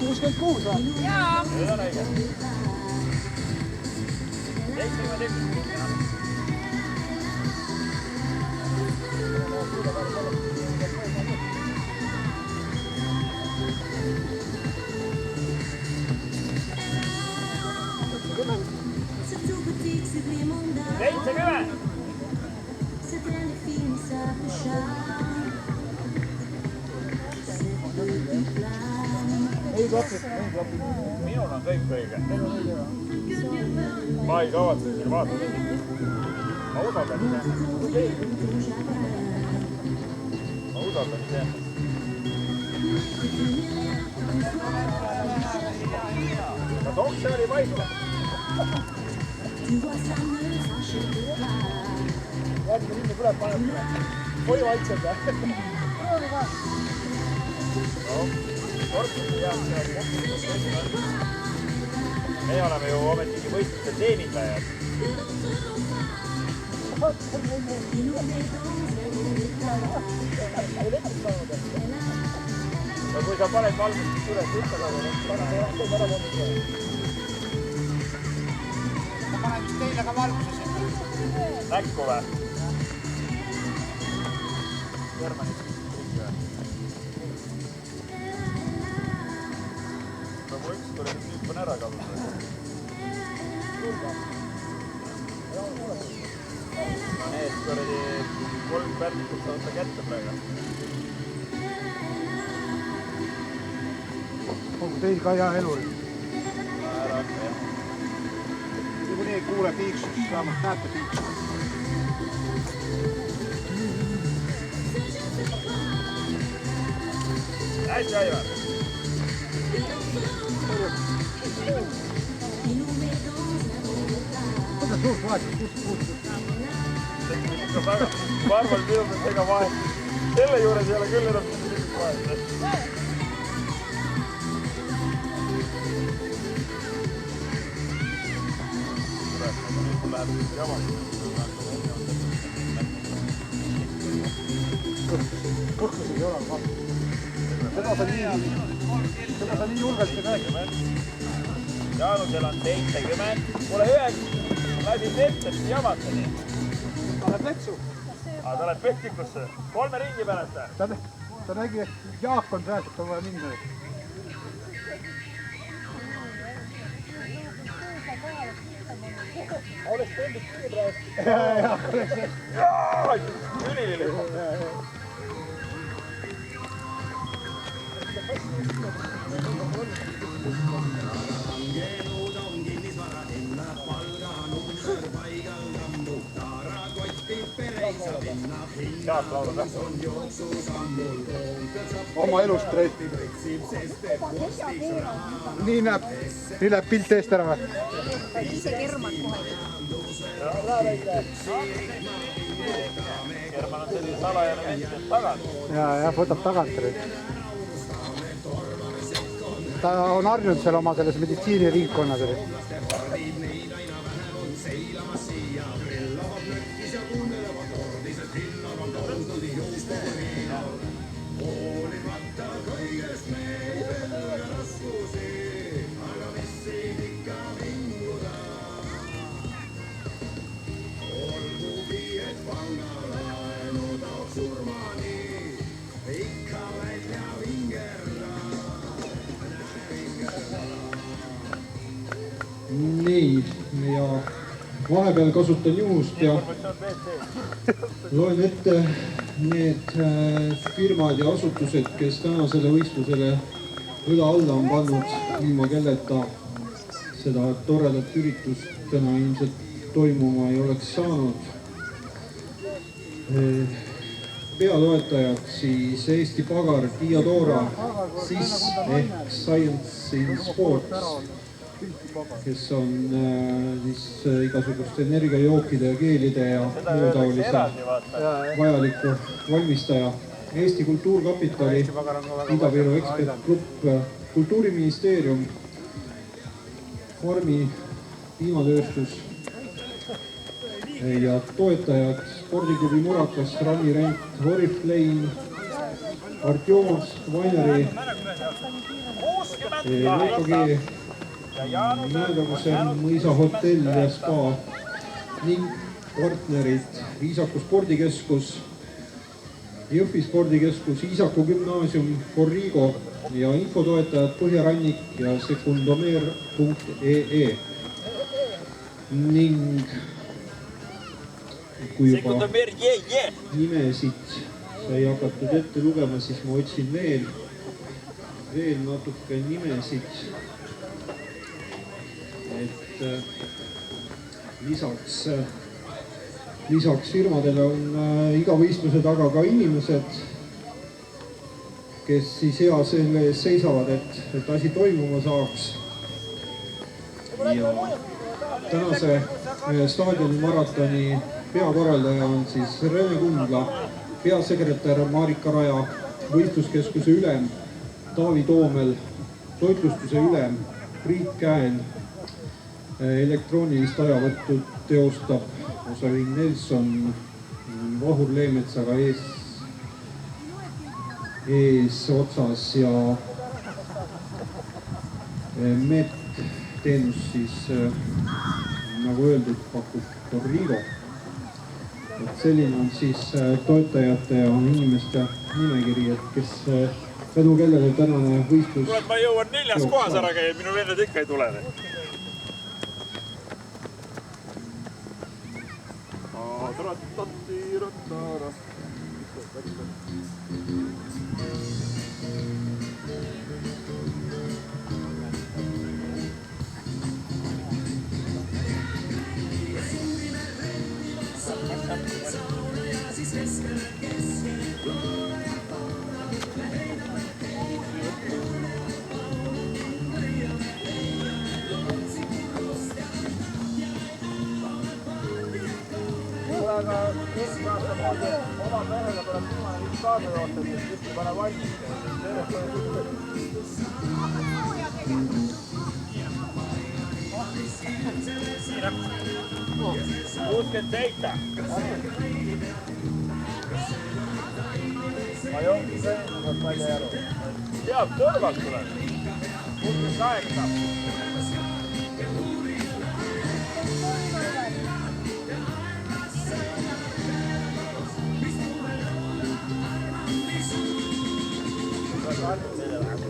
66 või? Jaa. Ei ole õige. 71. Minul on kõik õige. Ma ei kavatse siin vaadata. Ma usaldan ise. Ma usaldan ise. Kas okse oli paista? Järgmine linna tuleb paneb. Hoiu vaikselt või? Proovi ka. Me oleme ju ometigi võistluse teenindajad. No kui sa paned valgustust üles, ütle ka, Ma panen vist teile ka valguse sinna. näkku või? Germanist riigi või? No mu üks tuli nüüd on ära kadunud. Need kuradi 3 pärnikut saavad ta kätte praegu. Onko teil ka hea elu? Ära hakka jah. Niikuinii ei kuule piiksust, vähemalt näete piiksust. Hästi, Aivar! Kuidas suurt vahet? Ma arvan, minu pealt ega vahet. Selle juures ei ole küll enam mingit vahet. Nüüd mul läheb jamaks. Kõhkusid ei ole, vaata. Seda sa nii julgelt ei räägi. Jaanusel on 70. Kuule, ühes lasid ette, et jamata nii. Ta läheb letsu. Aga ta läheb pehtikusse. 3 ringi pärast. Ta nägi, et Jaak on rääk, et on vaja minna. Oleks tundnud küll praegu. Jaa, oleks. Jaa! Ülili! Jaak laulab jah? Oma elust reeti. Nii läheb pilt eest ära või? Ise kermad kohe. German on selline salajane mees tagant. Jah, võtab tagant. Ta on harjunud seal oma selles meditsiiniringkonnas. Nii, ja vahepeal kasutan juhust ja loen ette need firmad ja asutused, kes tänasele võistlusele üle alla on pannud, ilma kelleta seda toredat üritust täna ilmselt toimuma ei oleks saanud. peatoetajad siis Eesti Pagar, Diadora, SIS ehk Science in Sports, kes on siis igasuguste energiajookide ja keelide ja muu taolise vajaliku valmistaja. Eesti Kultuurkapitali, Ida-Viru Ekspertgrupp, Kultuuriministeerium, Farmi piimatööstus ja toetajad spordiklubi Murakas, Rami Rent, Oriflame, Artjomovsk, Vaineri, VKG, Mäetaguse mõisa hotell ja spa ning partnerid Iisaku spordikeskus, Jõhvi spordikeskus, Iisaku gümnaasium, Forrigo ja infotoetajad Põhjarannik ja sekundomeer.ee. Ning kui juba nimesid sai hakatud ette lugema, siis ma otsin veel natuke nimesid, et lisaks firmadele on iga võistluse taga ka inimesed, kes siis hea selle ees seisavad, et asi toimuma saaks. Ja tänase staadioni maratoni peakorraldaja on siis Rene Kundla, peasekretär Marika Raja, võistluskeskuse ülem Taavi Toomel, toitlustuse ülem Priit Käen, elektroonilist ajavõttu teostab Osaühing Nelson Vahur Leemetsaga ees otsas ja MET-teenus siis nagu öeldud pakub Forrigo. Et selline on siis toetajate ja inimeste nimekiri, et kes tänu kellele tänane võistlus. Kuule, ma jõuan 4. kohas ära käia, minu vennad ikka ei tule. Aga Eesti aasta moodi oma mehega tuleb viimane üks kaasa joostab, siis tihti pane valmis. Ma joongi sõimust välja jalu. Teab, kõrvalt tuleb. 68.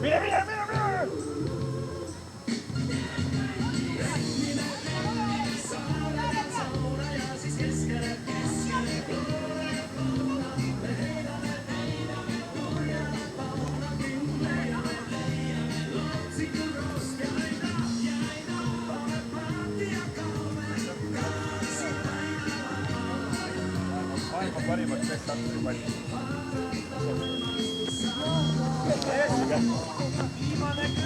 Mira! Maailma parimad spektaakli valmis. Viimane 10.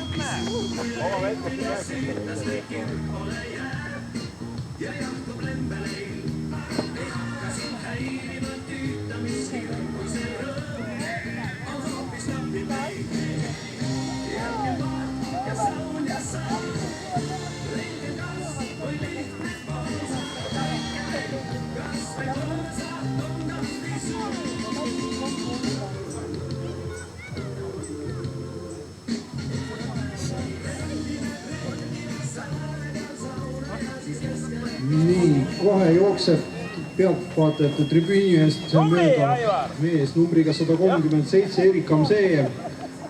Oma väikest rääkida. Nii, kohe jookseb pealtvaatajate tribüüni eest mööda mees numbriga 137 Erik Amseev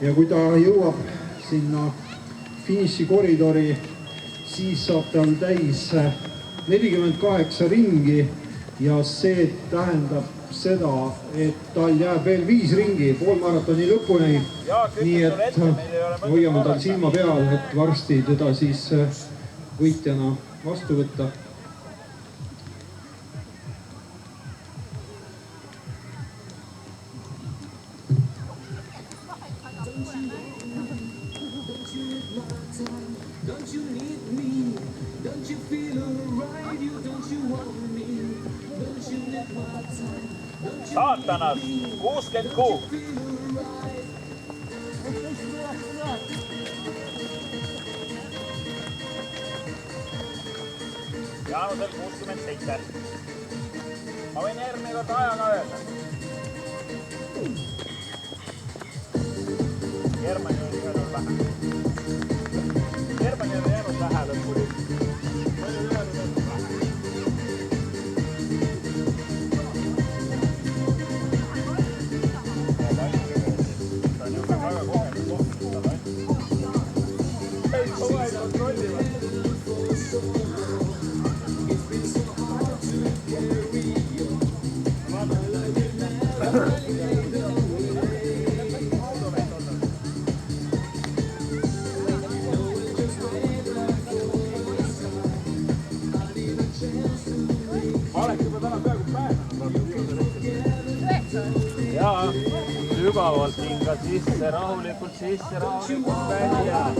ja kui ta jõuab sinna finišikoridori, siis saab tal täis 48 ringi ja see tähendab seda, et tal jääb veel 5 ringi poolmaratoni lõpuni. Nii et hoiame tal silma peal, et varsti teda siis võitjana vastu võtta. Saatanas, 66. Jaanusel 67. Ma võin järgmine kord aja ka öelda. Germani oli jäänud vähe. Germani oli jäänud vähe lõpuni. Palju jäänud vähe. Ta on ju ka väga kogenud kohtunud. Ei kogu aeg kontrollivad. Jaa, sügavalt hinga sisse, rahulikult välja.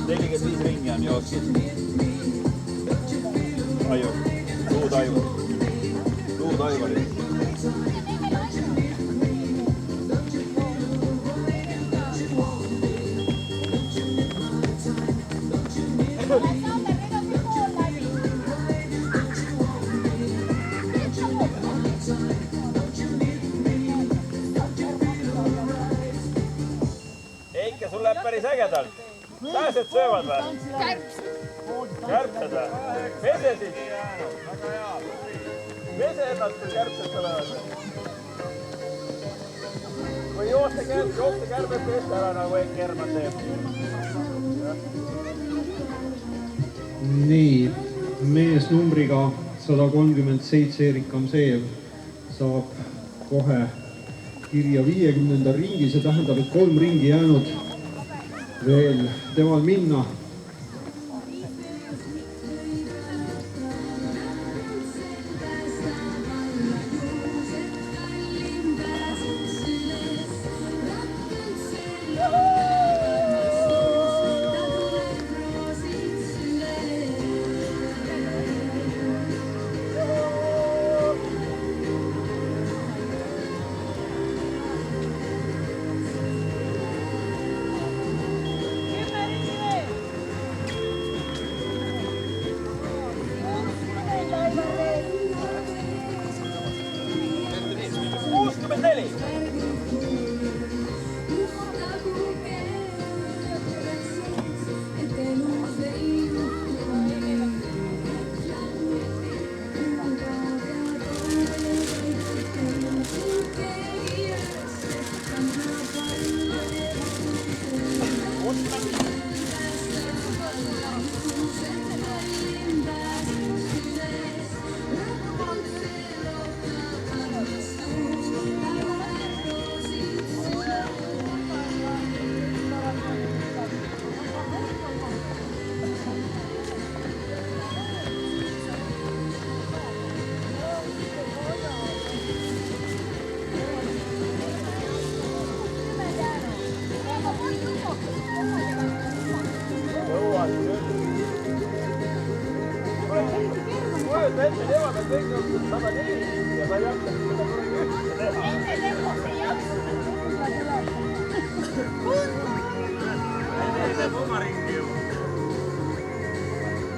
Tegelikult 5 ringi on jooksnud. Aju, luud Aivarid. Eike, sul läheb päris ägedalt. Pääsed söövad või? Kärpsed või? Pese siis? Pese ennast, kui kärpsed tulevad. Kui jooste kärbed peste ära, nagu Eik Herman teeb. Nii, mees numbriga 137 Erik Kamseev saab kohe kirja 50. ringi, see tähendab, et 3 ringi jäänud veel temal minna. kujuta ette, nemad on kõik jõudnud 104 ja sa ei jaksa seda kuidagi ühtse teha. Ei teeb oma ringi ju.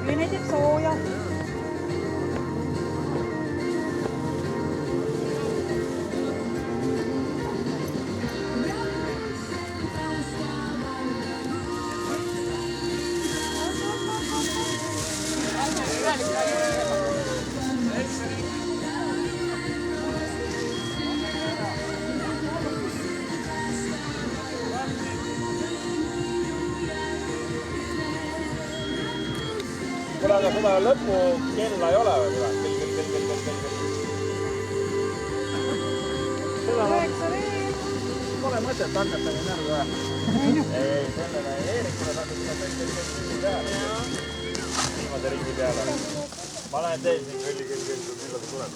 Veine teeb sooja. Kuule, aga seda lõpukella ei ole või? Seda pole mõtet hakata nii närvi või? Ei, sellele Eerikule saab seda ringi peale. Viimase ringi peale. Ma lähen teen siin küll, millal ta tuleb.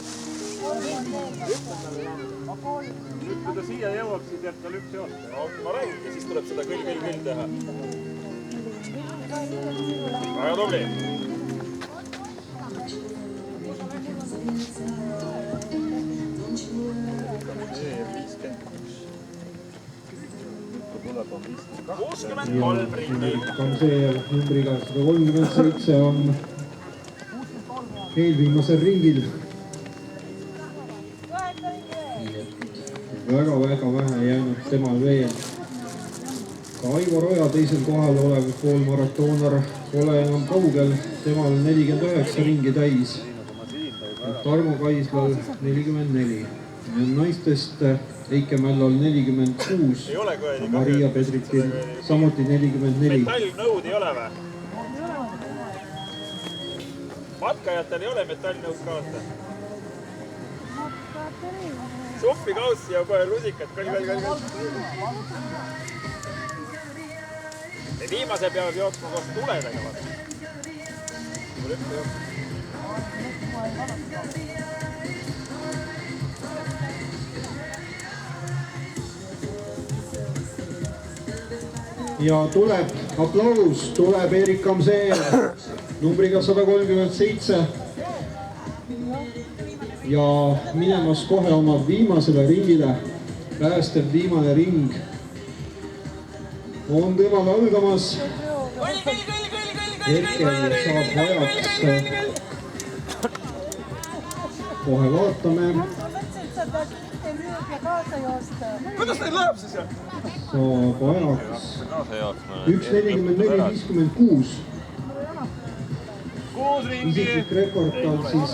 Nüüd, kui ta siia jõuab, siis jääb tal üks joont. Ma räägin ja siis tuleb seda küll teha. Väga tubli. Kamsejev numbriga 137 on eelviimasel ringil. Väga vähe jäänud temal veel. Ka Aivar Oja teisel kohal olev poolmaratoonar pole enam kaugel, temal 49 ringi täis. Tarmo Kaislal 44. Naistest Eike Mällal 46, Maria Pedrikil samuti 44. Metallnõud ei ole või? Matkajatel ei ole metallnõud kaasa? Supikaussi ja kohe rusikat, kall. Viimase peab jooksma koos tuledega. Ja tuleb aplaus, tuleb Erik Kamsejev numbriga 137 ja minemas kohe oma viimasele ringile, päästev viimane ring on temal algamas. Hetkel saab ajaks, kohe vaatame. Kuidas neil läheb siis? Saab ajaks 1:44.56. Isiklik rekord tal siis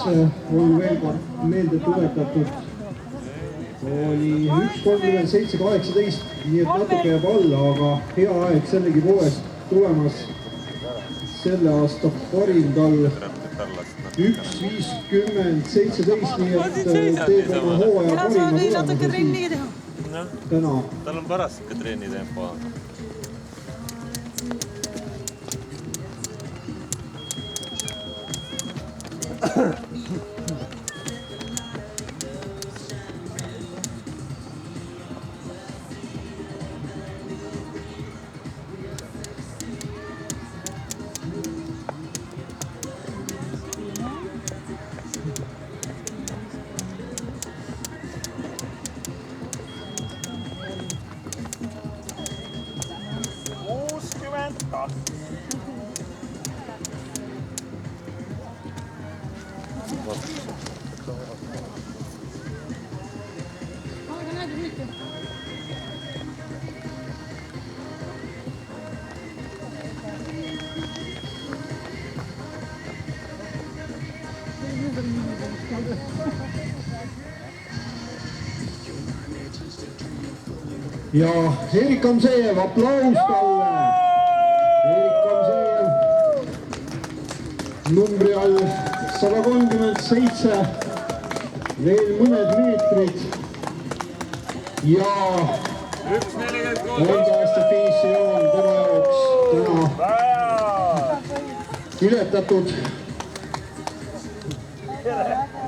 on veel kord meelde tuletatud. Oli 1:37.18, nii et natuke jääb alla, aga hea aeg sellegi poolest tulemas. Selle aasta parim tal 1:50.17, nii et teeb oma hooaja parima tulemuse täna. Tal on paras ikka treenitempo. Ja Erik Kamsejev, aplaus talle. Erik Kamsejev numbri all 137, veel mõned meetrid ja on pääste finišijoon tema jaoks täna ületatud.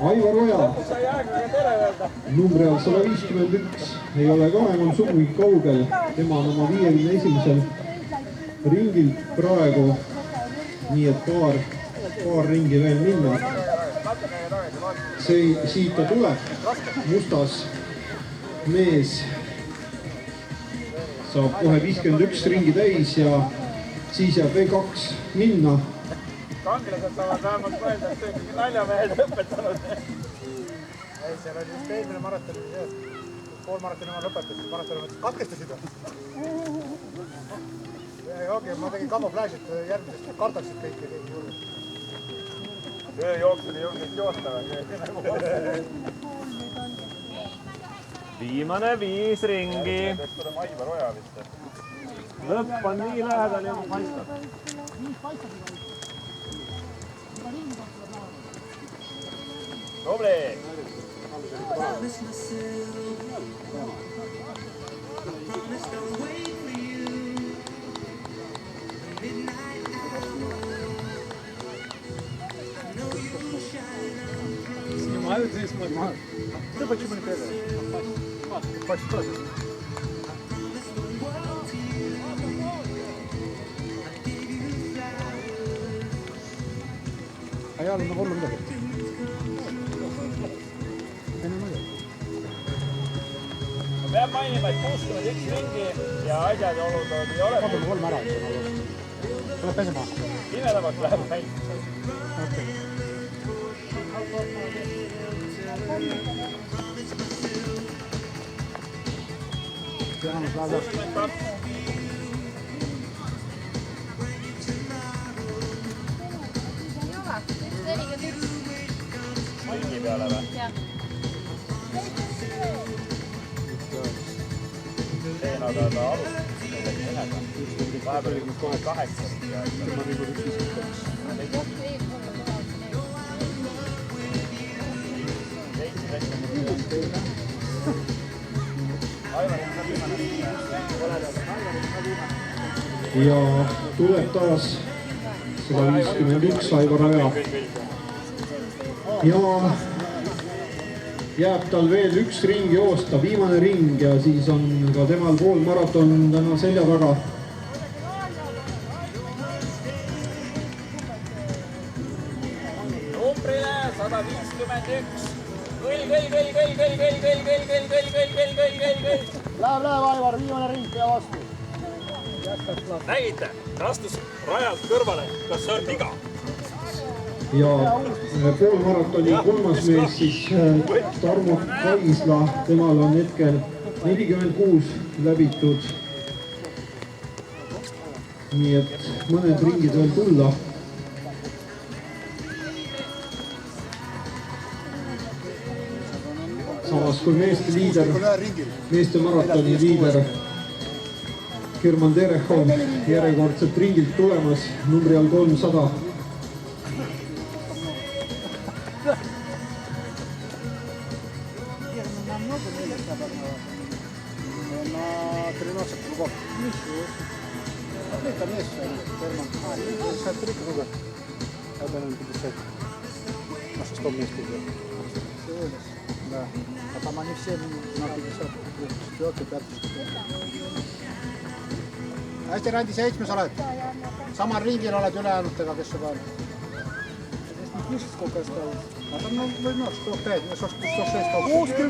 Aivar Oja numbri all 151 ei ole ka enam sugugi kaugel, tema on oma 51. ringil praegu, nii et paar paar ringi veel minna. Siit ta tuleb, mustas mees saab kohe 51 ringi täis ja siis jääb veel 2 minna. Kangelased saavad vähemalt mõelda, et see ikkagi naljamehed lõpetanud. Ei, seal oli just eelmine maraton, pool maratoni ma lõpetasin, maratoni mõttes katkestasid. Okei, ma tegin kamuflaažit järgmisest kardaksid kõiki juurde. Tööjooksud ei julgenud joosta. Viimane 5 ringi. Lõpp on nii lähedal ja paistab. Tubli! Снимают здесь, снимают. Да почему не первый? Почти. Ajal on hullu midagi. Peab mainima, et 61 ringi ja asjad ja olud ei ole. Vaatame 3 ära. Tuleb pesema. Pimedamaks läheb ainult. Ringi peale või? Jah. See nädala alustas. Vahepeal oli 8 ringi aega. Ja tuleb taas 151 Aivar Oja. Ja jääb tal veel 1 ring joosta, viimane ring ja siis on ka temal poolmaraton täna selja taga. Numbrile 151. Kõll. Läheb, Aivar, viimane ring pea vastu. Nägite, rastus rajalt kõrvale, kas see on viga? Ja poolmaratoni 3. mees siis Tarmo Kaisla, temal on hetkel 46 läbitud. Nii et mõned ringid veel tulla. Samas kui meeste maratoni liider German Terechov järjekordselt ringilt tulemas numbri all 300. На 13 кругов. Ничего. Это место, Герман. 53 круга. Это, наверное, 50. На 6-м месте идет. Всего лишь. Да. А там они все на 50. 4, 5, 4. Hästi Randi 7 oled. Samal ringil oled ülejäänutega, kes sul on. Mis сколько осталось? А там возьмешь 105, 106, 60!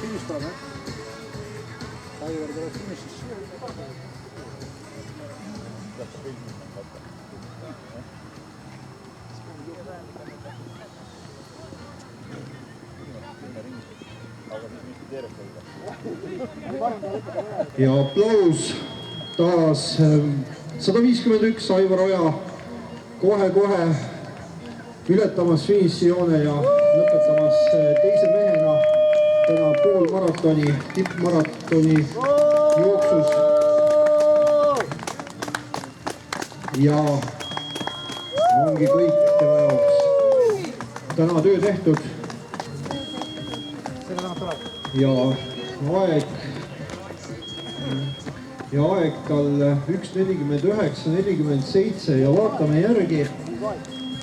Finiš to, ne? Aivar tuleb finišis. Ja aplaus taas 151 Aivar Oja kohe ületamas finišijoone ja lõpetamas teise mehena täna poolmaratoni, tippmaratoni jooksus. Ja ongi kõik tema jaoks täna töö tehtud. Selle täna tuleb. ja aeg tal 1:49:47 ja vaatame järgi,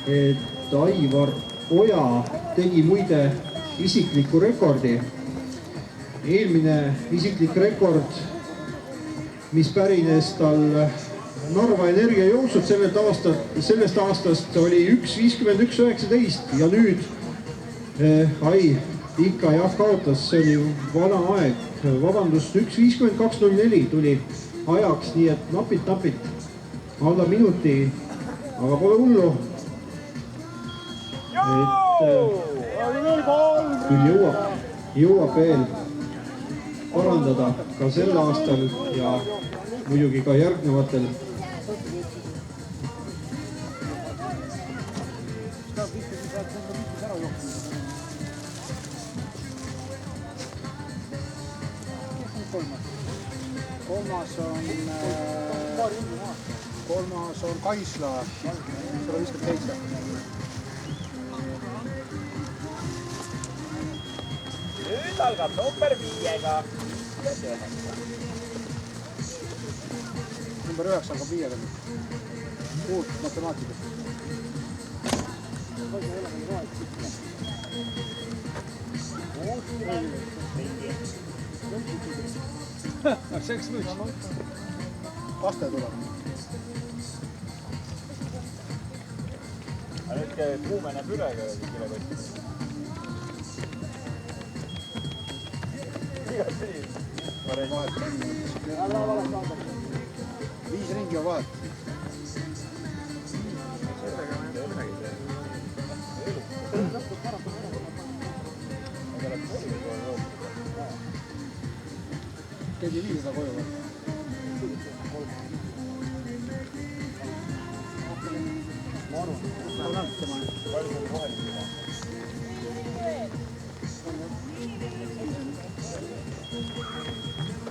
et Aivar Oja tegi muide isikliku rekordi. Eelmine isiklik rekord, mis pärines tal Narva energiajooksud sellest aastast oli 1:51:19 ja nüüd ikka jah kaotas, see oli vana aeg, vabandust, 1:52:04 tuli ajaks, nii et napilt alla minuti, aga pole hullu. Küll jõuab veel parandada ka sel aastal ja muidugi ka järgnevatel. Kolmas on Kaisla, 157. Nüüd algab number 5-ga. Number 9 algab 5-ga. Uut matemaatikat. Vaste tuleb. Nüüd kuumeneb üle kilekotti. Viis ringi on vahet. Keegi viis seda koju või? Ma arvan, palju on vahelisega.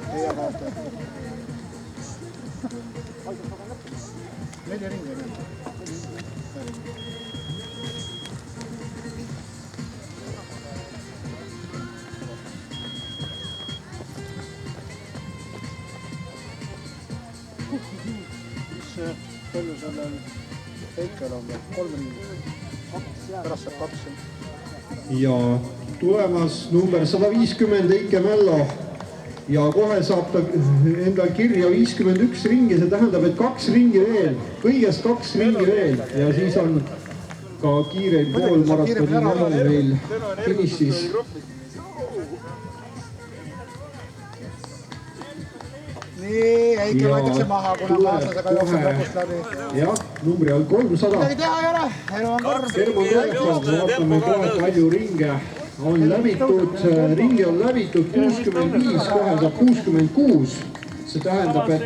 Teie vaata. 4 ringi on. Palju sellel Heikel on veel? 3 ringi. Pärast saab 2. Ja tulemas number 150 Heike Mällo. Ja kohe saab ta endal kirja 51 ringi, see tähendab, et 2 ringi veel, kõigest 2 ringi veel ja siis on ka kiireim poolmaratoni näol meil finišis. Nii, Heike võetakse maha, kuna kaaslasega jookseb lõpust läbi. Jah, numbri all 300. Midagi teha ei ole, elu on karm. Vaatame kohe palju ringe on läbitud, ringi on läbitud 65, kohe saab 66. See tähendab, et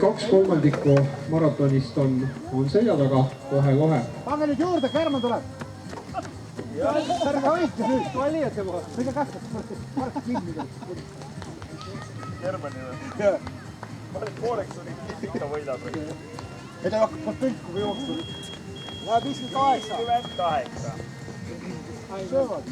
2/3 maratonist on selja taga kohe. Pange nüüd juurde, Kerman tuleb. Ärge hoidke nüüd. Ma liiate kohe. Kõige kähkad. Mark kinni. Kermani või? Ma olen pooleks oli ikka võidab. Ei ta hakkab tõlku kui jooksul. 58. Söövad.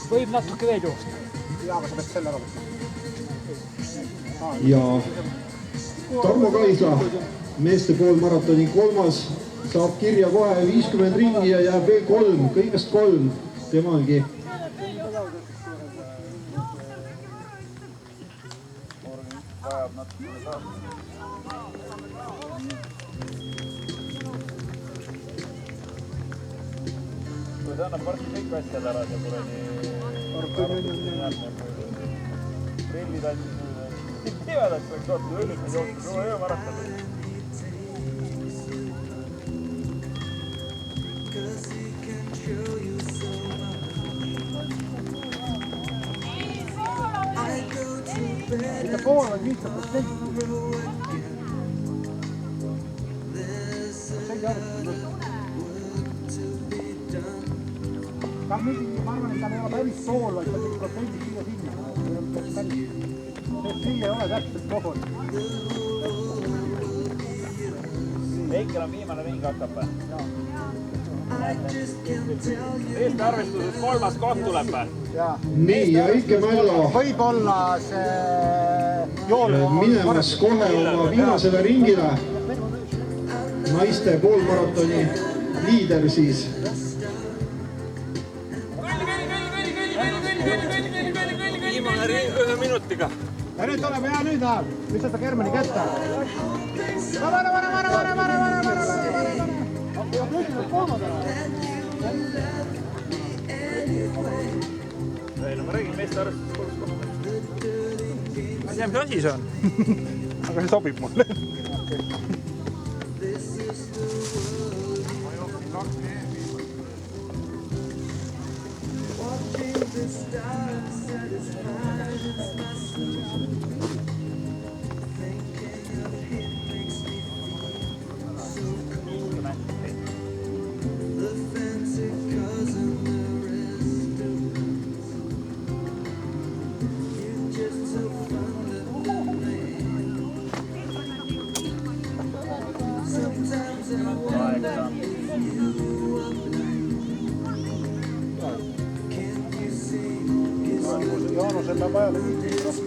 Võib natuke veel joosta. Jaa, aga sa pead selle ära võtma. Ja Tarmo Kaisla, meeste poolmaratoni 3. saab kirja kohe 50 ringi ja jääb veel 3, kõigest 3 temalgi. Vajab natuke saab. Kui ta annab varsti kõik asjad ära, see pole nii... Prillid asjad. Teavad, et võiks oota üles, mis jookseb juba öömaratonil. Mida pool on 5%. ma arvan, et ta ei ole päris pool, vaid ta on protsendid siia-sinna. See ei ole täpselt kohol. Heikkel on viimane ring hakkab. Eesti arvestuses 3. koht tuleb. Nii, ja Heike Mällo Võib-olla see jool... minemas kohe oma viimasele ringile. Naiste poolmaratoni liider siis. Viimane ring 1 minutiga. Ja nüüd tuleb hea nüüd läheb. Mis seda Germani kätte? Vara! Ei, no ma räägin meeste arvestuses 3. kohta. Ma ei tea, mis asi see on. Aga see sobib mulle. Jaanusel läheb ajale viitis.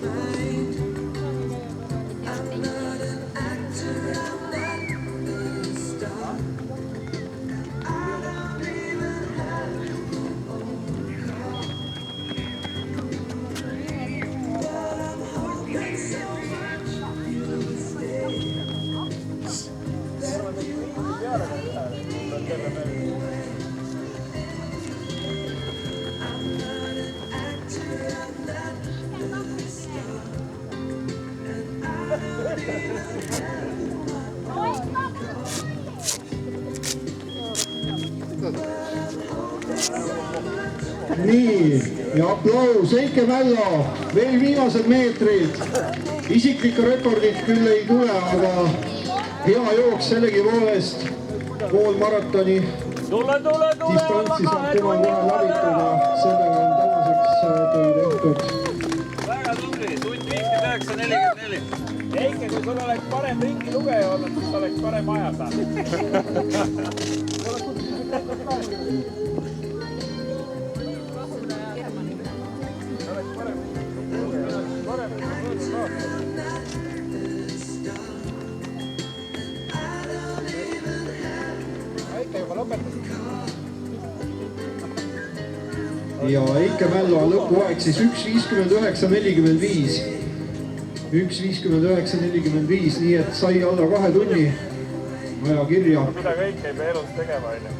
Nii, ja aplaus Heike Mällo, veel viimased meetrid. Isiklikku rekordit küll ei tule, aga hea jooks sellegipoolest poolmaratoni distantsi saab tema kohe läbitud ja sellega on tänaseks töö tehtud. Väga tubli, tund 59.44. Heike, kui sul oleks parem ringi lugeja olnud, siis oleks parem aja saanud. Ja Heike Mällo lõpuaeg siis 1:59.45. 1:59.45, nii et sai alla 2 tunni aja kirja. Mida kõik ei pea elus tegema, on ju.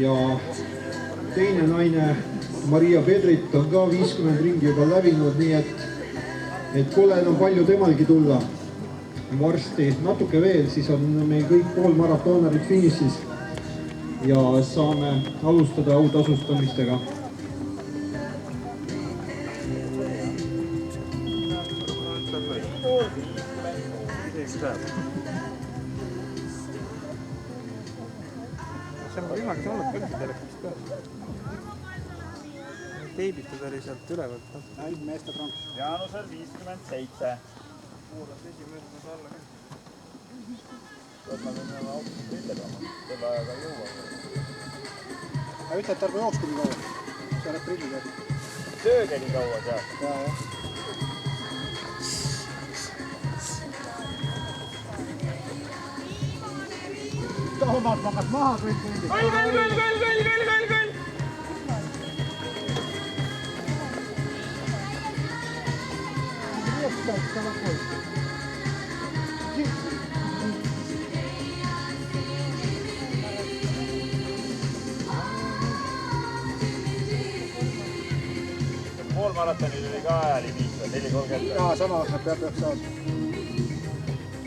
Ja teine naine, Maria Pedrit, on ka 50 ringi juba läbinud, nii et pole enam palju temalgi tulla. Varsti natuke veel, siis on meil kõik poolmaratonarid finišis ja saame alustada autasustamistega. See on kunagi olnud kõlgidele, mis ka. Teibitud oli sealt ülevalt. Meeste pronks. Jaanusel 57. Võtma minna autost üldega, seda ajaga ei jõua. Aga ütle, et ärgu jookski nii kaua. See läheb prillid jälle. Sööge nii kaua seal. Jaa. Toomas magas maha kõik tundid. Kõll! Poolmaratonil oli ka ajali 4:30. Jaa, sama peaks saada.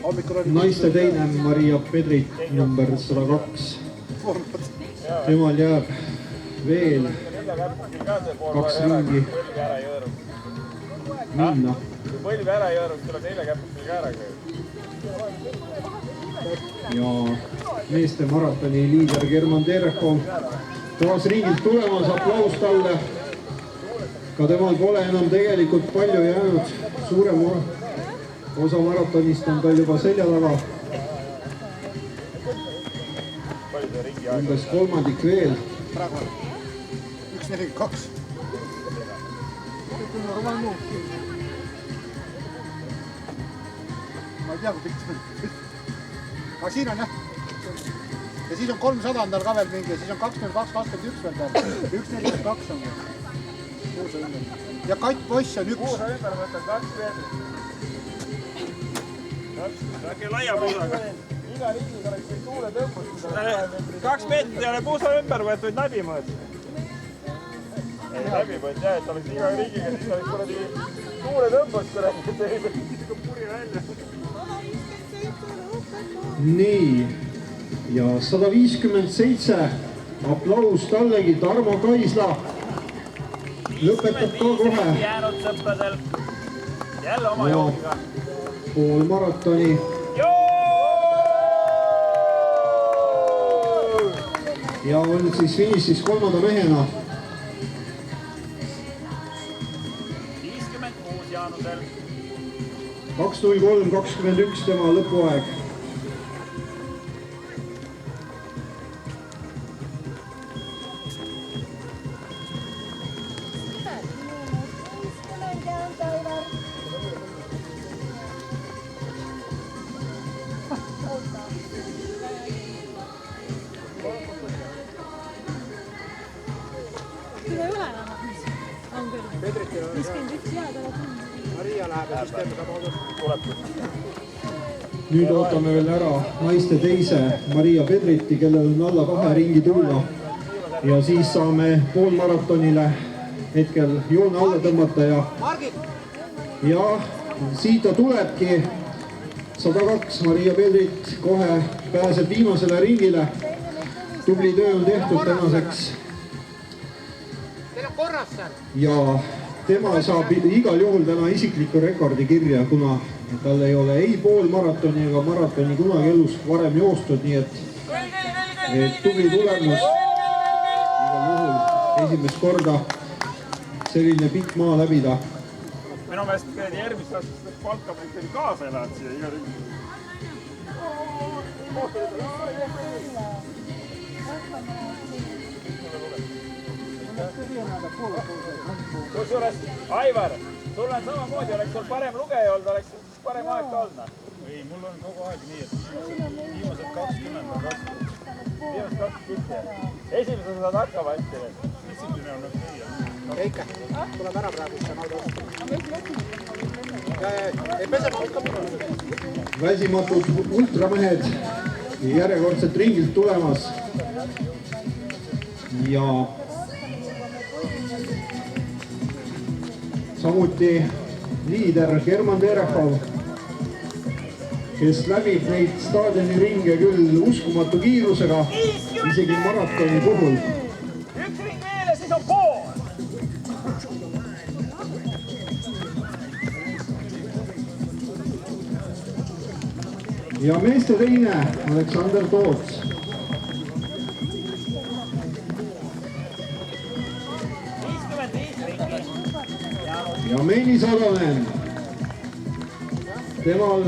Hommikul oli... Naiste teine Maria Pedrit, number 102. Temal jääb veel 2 ringi minna. Kui põlvi ära ei jõudnud, tuleb 4 käpustel ka ära käia. Ja meeste maratoni liider German Terho taas ringilt tulemas, aplaus talle. Ka temal pole enam tegelikult palju jäänud, suurem osa maratonist on tal juba selja taga. Umbes kolmandik veel. Praegu on 1.42. Ma ei tea, kui pikk see on. Aga siin on jah. Ja siis on 300 on tal ka veel mingi ja siis on 22-21 veel tal. 1.42 on veel. Kuusa ümber. Ja Katt Poss on 1. Kuusa ümber võtad 2 meetrit. Väike laia puusaga. Iga ringis oleks siin tuule tõmbus. 2 meetrit ei ole puusa ümber võetud läbi mõõt. Ei läbi mõõt jah, et oleks iga ringiga, siis oleks kuradi tuule tõmbus, kui puri välja. Nii, ja 157, aplaus tallegi, Tarmo Kaisla lõpetab ka kohe. Jäänud sõpradel, jälle oma joogiga. Poolmaratoni. Ja on siis finišis kolmanda mehena. 56 Jaanusel. 2.03.21 tema lõpuaeg. Nüüd ootame veel ära naiste teise Maria Pedriti, kellel on alla 2 ringi tulla. Ja siis saame poolmaratonile hetkel joone alla tõmmata ja siit ta tulebki. 102 Maria Pedrit kohe pääseb viimasele ringile. Tubli töö on tehtud tänaseks. Ja tema saab igal juhul täna isikliku rekordi kirja, kuna tal ei ole ei poolmaratoni ega maratoni kunagi elus varem joostud, nii et tubli tulemus. Igal juhul esimest korda selline pikk maa läbida. Minu meelest järgmist aastast palkab ikkagi kaasa elad siia iga ringi. Kusjuures, Aivar, sul on samamoodi, oleks sul parem lugeja olnud, oleks parem aeg ka olnud. Ei, mul on kogu aeg nii, et viimased 20 on raske. Viimased 20. Esimesed saad hakkama hästi. Esimene on okei. Eike, tuleb ära praegu, see on auto. Ei pese ma hakkab. Väsimatud ultramehed järjekordselt ringilt tulemas. Ja samuti liider German Terechov, kes läbib neid staadioni ringe küll uskumatu kiirusega, isegi maratoni puhul. Üks ring veel ja siis on pool. Ja meeste teine, Aleksander Toots. Ja Meelis Alonen, temal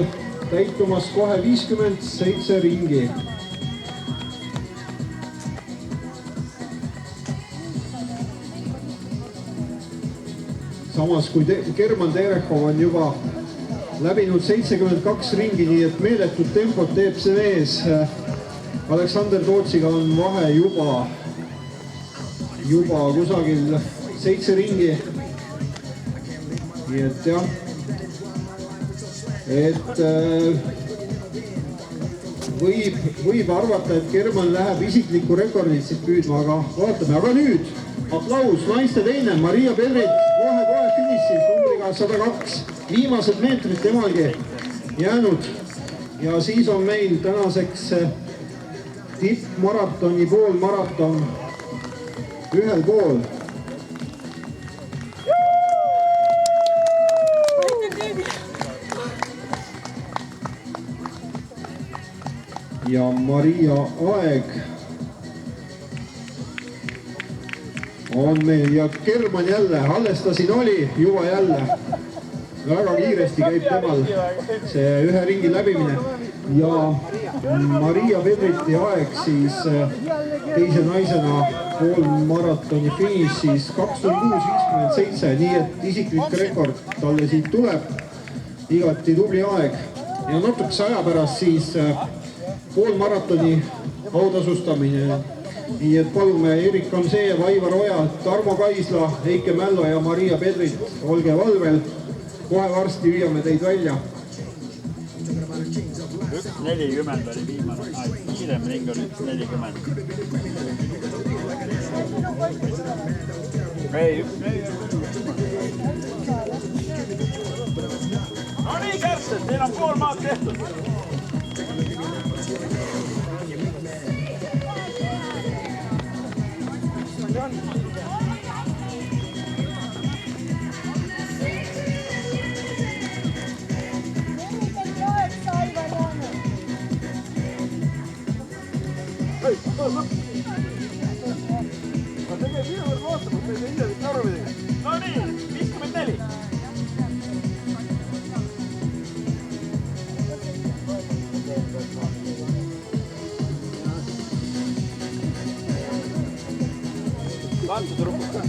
täitumas kohe 57 ringi. Samas kui German Terechov on juba läbinud 72 ringi, nii et meeletut tempot teeb see mees. Aleksander Tootsiga on vahe juba kusagil 7 ringi. Nii et jah, võib arvata, et German läheb isiklikku rekordit siit püüdma, aga vaatame. Aga nüüd aplaus, naiste teine, Maria Pedrit, kohe finišis numbriga 102. Viimased meetrid temalgi jäänud ja siis on meil tänaseks tippmaratoni poolmaraton ühel pool. Ja Maria aeg on meil ja German jälle, alles ta siin oli, juba jälle. Väga kiiresti käib temal see ühe ringi läbimine ja Maria Pedriti aeg siis teise naisena poolmaratoni finiš siis 2:06:57, nii et isiklik rekord talle siit tuleb. Igati tubli aeg ja natukese aja pärast siis poolmaratoni autasustamine. Nii et palume Erik Kamseev, Aivar Oja, Tarmo Kaisla, Heike Mällo ja Maria Pedrit, olge valvel. Kohe varsti viime teid välja. 1:40 oli viimane, kiirem ring oli 1:40. Ei, 1:40. No nii, Kärsted, teil on pool maad tehtud. No nii, 54. Katsu turukka.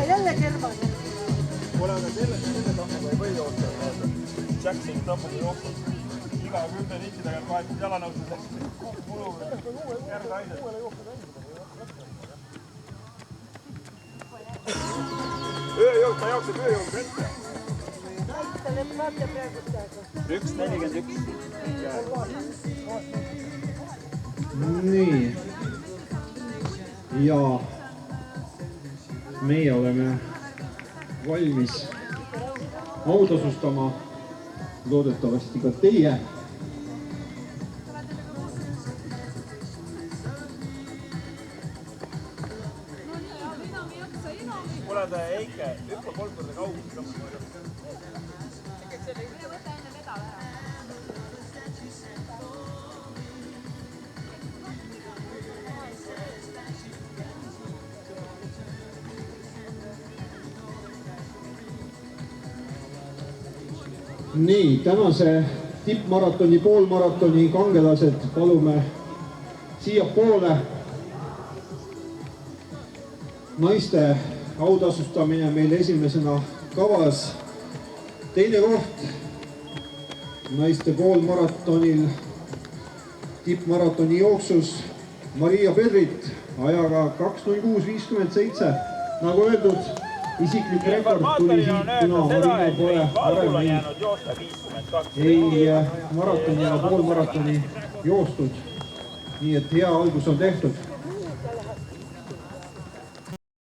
Jälle German. Kuule, aga selle tammuga ei või joosta. Jackson tammuga jooksab. Iga 10 inti tagant vahetub jalanõustusest. Mulu järg ainet. Ööjook, ta jookseb ööjook ette. Näitale saate praegu teada. 1:41. Nii. Ja meie oleme valmis autasustama. Loodetavasti ka teie. Kuule, ta Heike, hüppa 3 korda kaugelt. Nii, tänase tippmaratoni, poolmaratoni kangelased palume siia poole. Naiste autasustamine meil esimesena kavas. Teine koht naiste poolmaratonil tippmaratoni jooksus Maria Pedrit ajaga 2:06:57. Nagu öeldud, isiklik rekord tuli siit, kuna Maria pole varem ei maratoni ja poolmaratoni joostud. Nii et hea algus on tehtud.